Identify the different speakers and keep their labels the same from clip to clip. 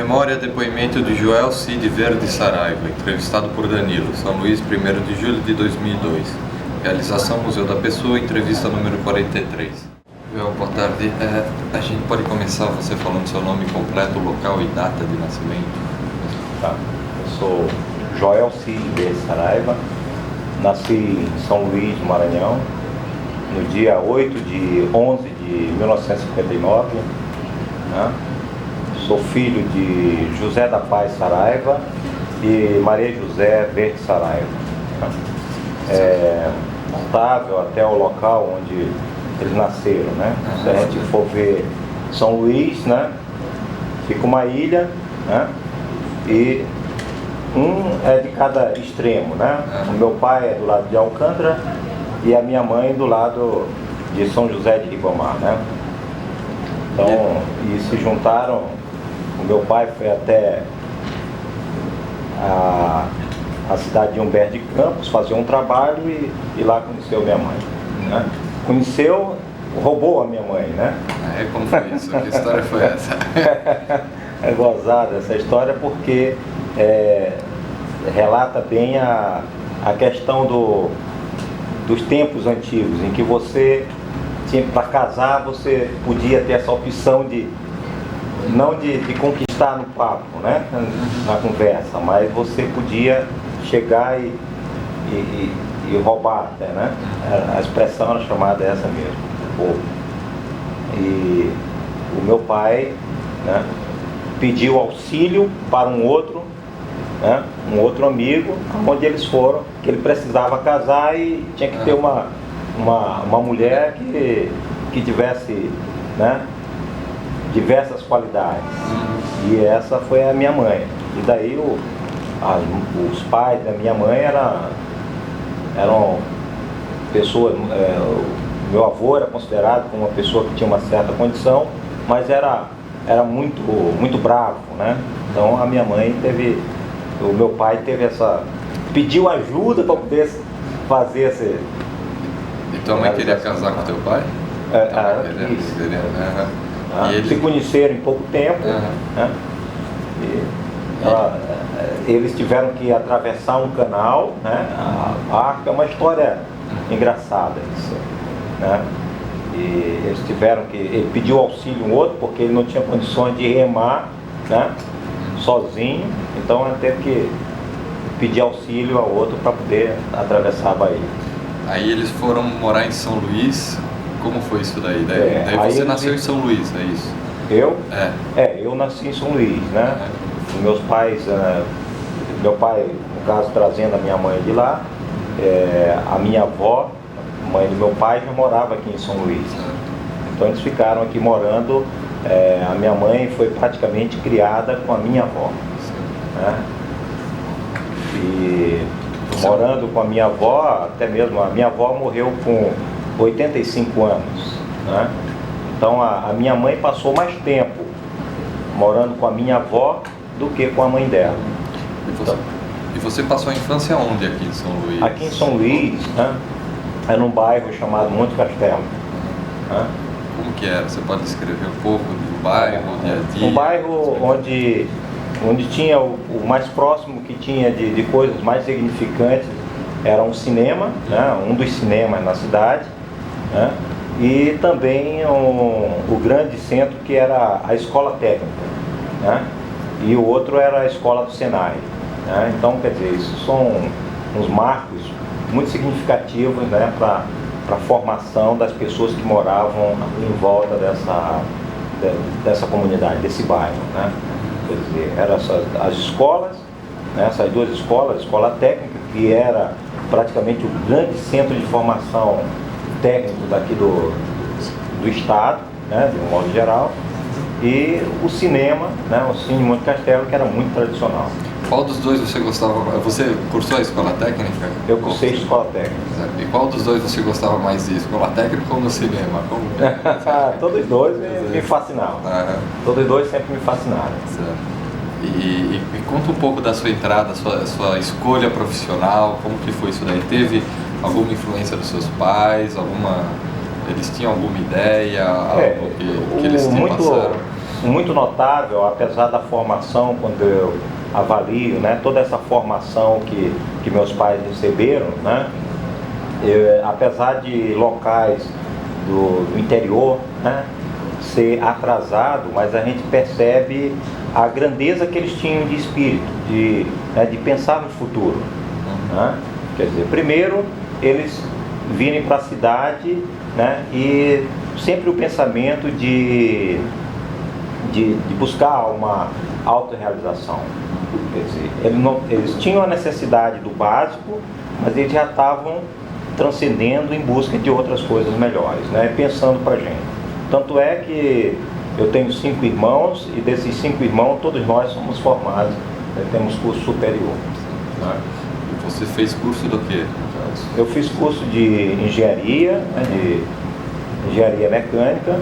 Speaker 1: memória, depoimento de Joel Cid Verde Saraiva, entrevistado por Danilo, São Luís, 1º de julho de 2002. Realização Museu da Pessoa, entrevista número 43. Joel, boa tarde. A gente pode começar você falando seu nome completo, local e data de nascimento?
Speaker 2: Tá. Eu sou Joel Cid Verde Saraiva, nasci em São Luís, Maranhão, no dia 8 de 11 de 1959, né? Sou filho de José da Paz Saraiva e Maria José Verde Saraiva. Notável até o local onde eles nasceram, né? Se a gente for ver São Luís, né? Fica uma ilha, né? E um é de cada extremo, né? O meu pai é do lado de Alcântara e a minha mãe do lado de São José de Ribamar, né? Então, e se juntaram. O meu pai foi até a cidade de Humberto de Campos fazer um trabalho e lá conheceu minha mãe, né? Conheceu, roubou a minha mãe, né?
Speaker 1: Como foi isso? Que história foi essa?
Speaker 2: É gozada essa história porque relata bem a questão dos tempos antigos, em que você tinha, para casar, você podia ter essa opção não de conquistar no papo, né? Na conversa, mas você podia chegar e roubar até, né? A expressão era chamada essa mesmo. E o meu pai, né, pediu auxílio para um outro, né, um outro amigo, onde eles foram, que ele precisava casar e tinha que ter uma mulher que tivesse, né, diversas qualidades. E essa foi a minha mãe. E daí os pais da minha mãe eram pessoas. Meu avô era considerado como uma pessoa que tinha uma certa condição, mas era muito, muito bravo, né? Então a minha mãe o meu pai pediu ajuda para poder fazer esse.
Speaker 1: E tua mãe queria casar com teu pai?
Speaker 2: E eles se conheceram em pouco tempo, né? Eles tiveram que atravessar um canal, né? A barca, é uma história engraçada isso, né? E eles ele pediu auxílio um outro porque ele não tinha condições de remar, né, sozinho, então ele teve que pedir auxílio ao outro para poder atravessar a Bahia.
Speaker 1: Aí eles foram morar em São Luís. Como foi isso daí? Daí você nasceu em São Luís, é isso?
Speaker 2: Eu? Eu nasci em São Luís, né? Meus pais, meu pai, no caso, trazendo a minha mãe de lá, a minha avó, mãe do meu pai, já morava aqui em São Luís. Então eles ficaram aqui morando, a minha mãe foi praticamente criada com a minha avó, né? E morando com a minha avó, até mesmo a minha avó morreu com 85 anos, né? Então a minha mãe passou mais tempo morando com a minha avó do que com a mãe dela.
Speaker 1: E você passou a infância onde aqui em São Luís?
Speaker 2: Aqui em São Luís, né, é num bairro chamado Monte Castelo, né?
Speaker 1: Como que era? Você pode descrever um pouco do bairro, dia a dia?
Speaker 2: Um bairro onde tinha o mais próximo que tinha de coisas mais significantes era um cinema, né, um dos cinemas na cidade, né, e também o grande centro que era a escola técnica, né, e o outro era a escola do Senai, né. Então, quer dizer, isso são uns marcos muito significativos, né, para a formação das pessoas que moravam em volta dessa comunidade, desse bairro, né. Quer dizer, eram as escolas, né, essas duas escolas, a escola técnica, que era praticamente o grande centro de formação técnico daqui do estado, né, de um modo geral, e o cinema, né, o Cine Monte Castelo, que era muito tradicional.
Speaker 1: Qual dos dois você gostava? Você cursou a escola técnica?
Speaker 2: Eu cursei escola técnica.
Speaker 1: E qual dos dois você gostava mais de escola técnica ou no cinema?
Speaker 2: Todos dois me fascinavam. Todos dois sempre me fascinaram.
Speaker 1: E conta um pouco da sua entrada, sua escolha profissional, como que foi isso daí? Teve alguma influência dos seus pais? Eles tinham alguma ideia? Algo que eles te passaram?
Speaker 2: muito notável, apesar da formação, quando eu avalio, né, toda essa formação que meus pais receberam, né, apesar de locais do interior, né, ser atrasado, mas a gente percebe a grandeza que eles tinham de espírito, de pensar no futuro. Né? Quer dizer, primeiro eles virem para a cidade, né, e sempre o pensamento de buscar uma autorrealização. Quer dizer, eles tinham a necessidade do básico, mas eles já estavam transcendendo em busca de outras coisas melhores, né, pensando para a gente. Tanto é que eu tenho 5 irmãos e desses 5 irmãos todos nós somos formados, né, temos curso superior. Né?
Speaker 1: E você fez curso do quê?
Speaker 2: Eu fiz curso de engenharia, né, de engenharia mecânica,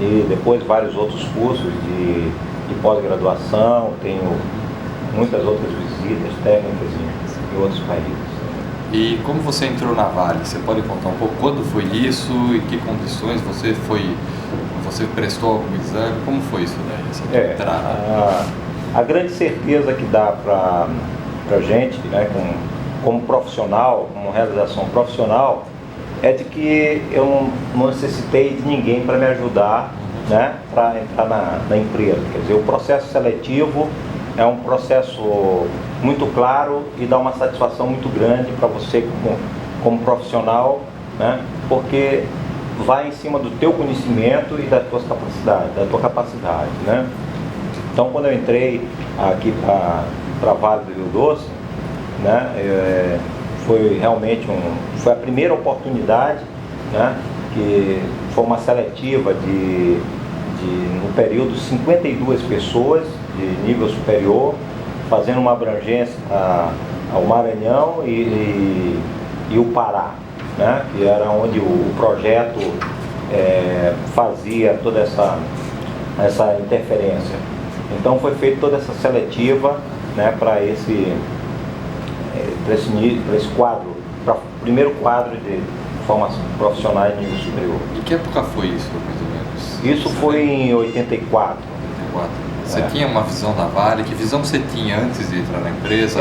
Speaker 2: e depois vários outros cursos de pós-graduação, tenho muitas outras visitas técnicas em outros países.
Speaker 1: E como você entrou na Vale? Você pode contar um pouco quando foi isso, em que condições você prestou algum exame? Como foi isso daí, essa entrada?
Speaker 2: A grande certeza que dá para a gente, né, como profissional, como realização profissional, é de que eu não necessitei de ninguém para me ajudar, né, para entrar na empresa. Quer dizer, o processo seletivo é um processo muito claro e dá uma satisfação muito grande para você como profissional, né, porque vai em cima do teu conhecimento e das tuas capacidades, da tua capacidade, né. Então, quando eu entrei aqui para Vale do Rio Doce, né, foi realmente foi a primeira oportunidade, né, que foi uma seletiva no período 52 pessoas de nível superior, fazendo uma abrangência ao Maranhão e o Pará, né, que era onde o projeto fazia toda essa interferência. Então foi feita toda essa seletiva, né, para esse quadro, para o primeiro quadro de formação profissional de nível superior.
Speaker 1: E que época foi isso, mais ou menos?
Speaker 2: Isso foi em 84.
Speaker 1: Você tinha uma visão da Vale? Que visão você tinha antes de entrar na empresa?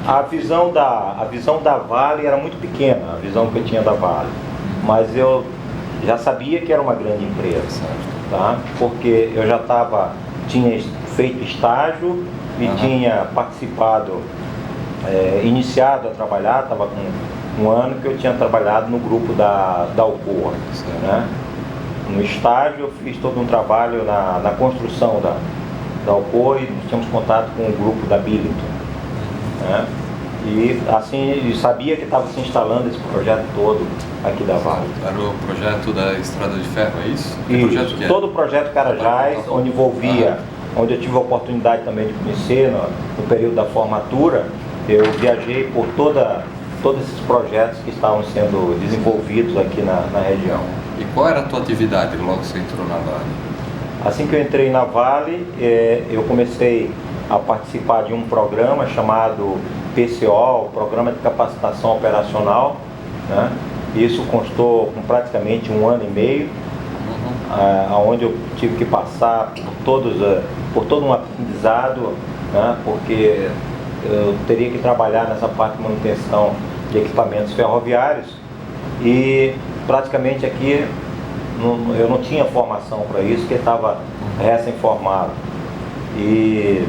Speaker 2: A visão da Vale era muito pequena, a visão que eu tinha da Vale. Mas eu já sabia que era uma grande empresa, tá? Porque eu já tinha feito estágio e tinha participado, iniciado a trabalhar, estava com um ano que eu tinha trabalhado no grupo da Alcoa, né? No estágio eu fiz todo um trabalho na construção da Alcoa e tínhamos contato com o grupo da Billiton, né? E assim, eu sabia que estava se instalando esse projeto todo aqui da Vale.
Speaker 1: Era o projeto da Estrada de Ferro, é isso?
Speaker 2: Isso, todo o projeto Carajás, onde envolvia, onde eu tive a oportunidade também de conhecer no período da formatura. Eu viajei por todos esses projetos que estavam sendo desenvolvidos aqui na região.
Speaker 1: E qual era a tua atividade logo que você entrou na Vale?
Speaker 2: Assim que eu entrei na Vale, eu comecei a participar de um programa chamado PCO, Programa de Capacitação Operacional, né? Isso constou com praticamente 1 ano e meio, onde eu tive que passar por todo um aprendizado, né? Porque eu teria que trabalhar nessa parte de manutenção de equipamentos ferroviários e praticamente aqui eu não tinha formação para isso, porque estava recém-formado. E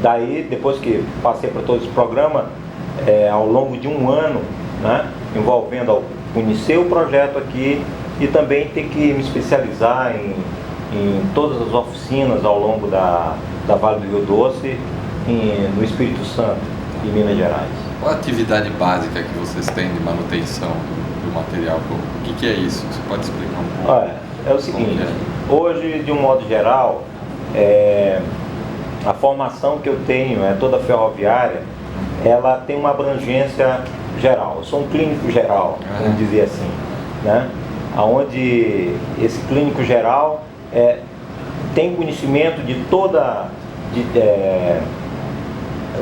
Speaker 2: daí, depois que passei por todo esse programa, ao longo de 1 ano, né, envolvendo conhecer o projeto aqui e também ter que me especializar em todas as oficinas ao longo da Vale do Rio Doce, no Espírito Santo e Minas Gerais.
Speaker 1: Qual a atividade básica que vocês têm de manutenção do material? O que é isso? Você pode explicar um pouco?
Speaker 2: Olha, é o seguinte, hoje, de um modo geral, a formação que eu tenho, toda ferroviária, ela tem uma abrangência geral. Eu sou um clínico geral, vamos dizer assim, né? Onde esse clínico geral tem conhecimento de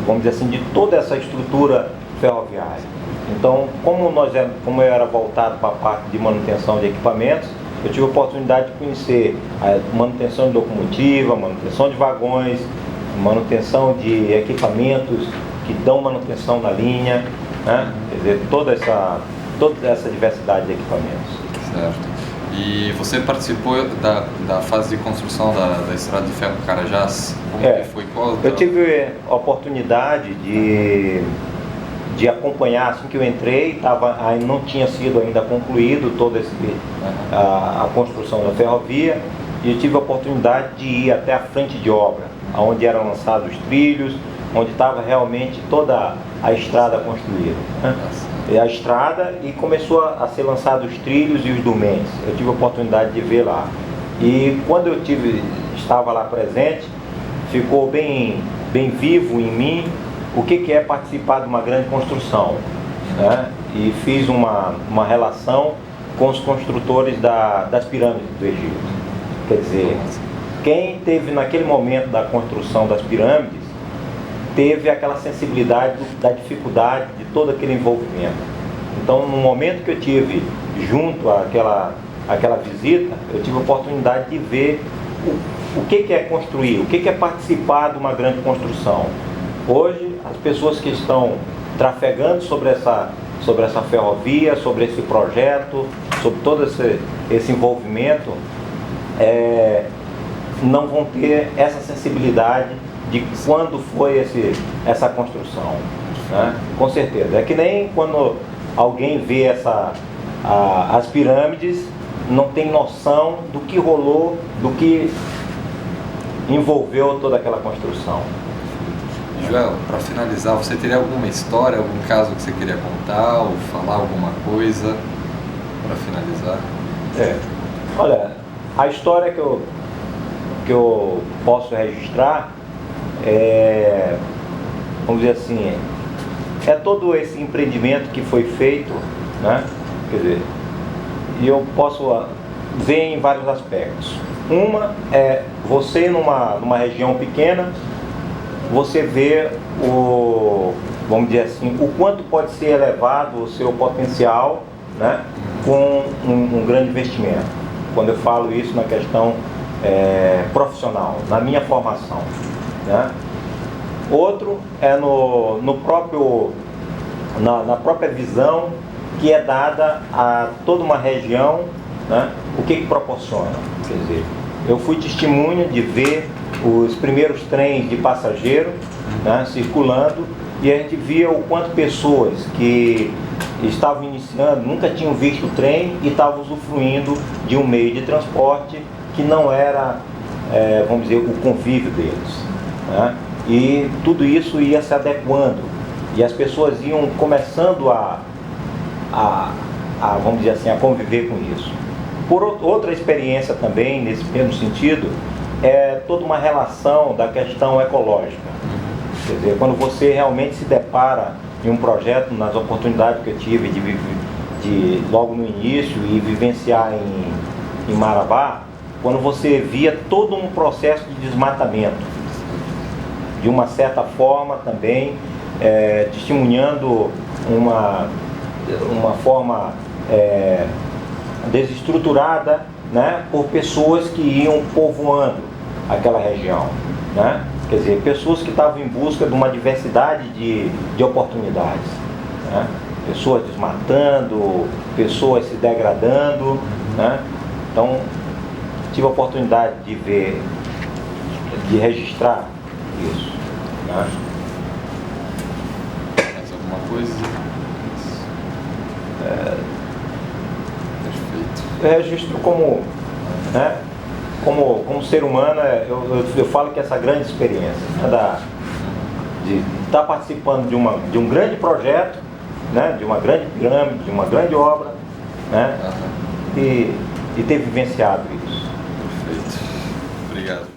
Speaker 2: vamos dizer assim, de toda essa estrutura ferroviária. Então, como eu era voltado para a parte de manutenção de equipamentos, eu tive a oportunidade de conhecer a manutenção de locomotiva, manutenção de vagões, manutenção de equipamentos que dão manutenção na linha, né? Quer dizer, toda essa diversidade de equipamentos.
Speaker 1: Certo. E você participou da fase de construção da Estrada de Ferro Carajás? Como que foi?
Speaker 2: Eu tive a oportunidade de acompanhar, assim que eu entrei, ainda não tinha sido ainda concluído toda a construção da ferrovia, e eu tive a oportunidade de ir até a frente de obra, onde eram lançados os trilhos, onde estava realmente toda a estrada construída, né? A estrada, e começou a ser lançados os trilhos e os dumentes. Eu tive a oportunidade de ver lá. E quando eu estava lá presente, ficou bem vivo em mim o que é participar de uma grande construção, né? E fiz uma relação com os construtores das pirâmides do Egito. Quer dizer, quem teve naquele momento da construção das pirâmides teve aquela sensibilidade da dificuldade de todo aquele envolvimento. Então, no momento que eu tive junto àquela visita, eu tive a oportunidade de ver o que é construir, o que é participar de uma grande construção. Hoje, as pessoas que estão trafegando sobre essa ferrovia, sobre esse projeto, sobre todo esse envolvimento, não vão ter essa sensibilidade de quando foi essa construção, né? Com certeza. É que nem quando alguém vê as pirâmides, não tem noção do que rolou, do que envolveu toda aquela construção.
Speaker 1: Joel, para finalizar, você teria alguma história, algum caso que você queria contar ou falar alguma coisa para finalizar?
Speaker 2: Olha, a história que eu posso registrar vamos dizer assim, é todo esse empreendimento que foi feito, né? Quer dizer, e eu posso ver em vários aspectos. Uma é você numa região pequena, você vê vamos dizer assim, o quanto pode ser elevado o seu potencial, né, com um grande investimento. Quando eu falo isso na questão profissional, na minha formação, né? Outro é na própria visão que é dada a toda uma região, né? O que proporciona? Quer dizer, eu fui testemunha de ver os primeiros trens de passageiro, né, circulando, e a gente via o quanto pessoas que estavam iniciando, nunca tinham visto o trem e estavam usufruindo de um meio de transporte que não era, vamos dizer, o convívio deles, né? E tudo isso ia se adequando, e as pessoas iam começando vamos dizer assim, a conviver com isso. Por outra experiência também, nesse mesmo sentido, é toda uma relação da questão ecológica. Quer dizer, quando você realmente se depara em um projeto, nas oportunidades que eu tive de logo no início e vivenciar em Marabá, quando você via todo um processo de desmatamento, de uma certa forma também testemunhando uma forma desestruturada, né, por pessoas que iam povoando aquela região, né? Quer dizer, pessoas que estavam em busca de uma diversidade de oportunidades, né? Pessoas desmatando, pessoas se degradando, né? Então, tive a oportunidade de ver, de registrar isso, né?
Speaker 1: Mais alguma coisa? Perfeito.
Speaker 2: Eu registro como, né, como ser humano, eu falo que essa grande experiência, né, de estar participando de um grande projeto, né, de uma grande pirâmide, de uma grande obra, né, e ter vivenciado isso.
Speaker 1: Perfeito. Obrigado.